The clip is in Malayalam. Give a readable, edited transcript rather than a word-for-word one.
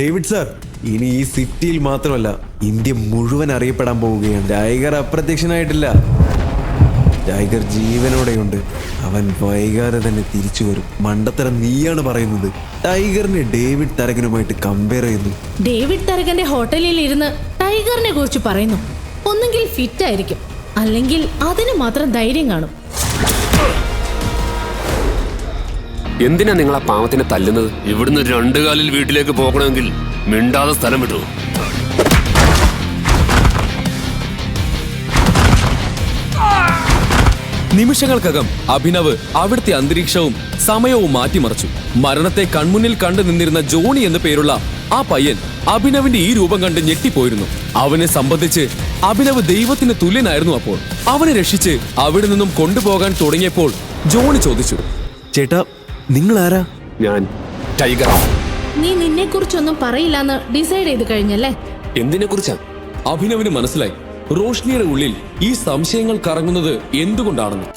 ഡേവിഡ് സാർ, ഇനി ഈ സിറ്റിയിൽ മാത്രമല്ല ഇന്ത്യ മുഴുവൻ അറിയപ്പെടാൻ പോവുകയാണ്. ടൈഗർ അപ്രത്യക്ഷനായിട്ടില്ല. ടൈഗർ ജീവനോടെയുണ്ട്. അവൻ വൈകാതെ തന്നെ തിരിച്ചു വരും. മണ്ടത്തരം നീയാണ് പറയുന്നത്. ടൈഗറിനെ ഡേവിഡ് തരകനുമായിട്ട് കമ്പയർ ചെയ്യുന്നു. ഡേവിഡ് തരകന്റെ ഹോട്ടലിൽ ഇരുന്ന് ടൈഗറിനെ കുറിച്ച് പറയുന്നു. ഒന്നെങ്കിൽ ഫിറ്റ് ആയിരിക്കും, അല്ലെങ്കിൽ അതിന് മാത്രം ധൈര്യം കാണും. എന്തിനാ നിങ്ങൾ ആ പാവത്തിനെ തല്ലുന്നത്? ഇവിടുന്ന് 2 കാലിൽ വീട്ടിലേക്ക് പോകണമെങ്കിൽ മിണ്ടാതെ സ്ഥലം വിട്ടു. നിമിഷങ്ങൾക്കകം അഭിനവ് അവിടുത്തെ അന്തരീക്ഷവും സമയവും മാറ്റിമറിച്ചു. മരണത്തെ കൺമുന്നിൽ കണ്ടു നിന്നിരുന്ന ജോണി എന്ന പേരുള്ള ആ പയ്യൻ അഭിനവിന്റെ ഈ രൂപം കണ്ട് ഞെട്ടിപ്പോയിരുന്നു. അവനെ സംബന്ധിച്ച് അഭിനവ് ദൈവത്തിന് തുല്യനായിരുന്നു. അപ്പോൾ അവനെ രക്ഷിച്ച് അവിടെ നിന്നും കൊണ്ടുപോകാൻ തുടങ്ങിയപ്പോൾ ജോണി ചോദിച്ചു, ചേട്ടാ, നിങ്ങൾ ആരാ? ഞാൻ ടൈഗർ. നീ നിന്നെ കുറിച്ചൊന്നും പറയില്ലാന്ന് ഡിസൈഡ് ചെയ്ത് കഴിഞ്ഞല്ലേ? എന്തിനെ കുറിച്ചാ? അഭിനവിന് മനസ്സിലായി റോഷ്നിയുടെ ഉള്ളിൽ ഈ സംശയങ്ങൾ കറങ്ങുന്നത് എന്തുകൊണ്ടാണെന്ന്.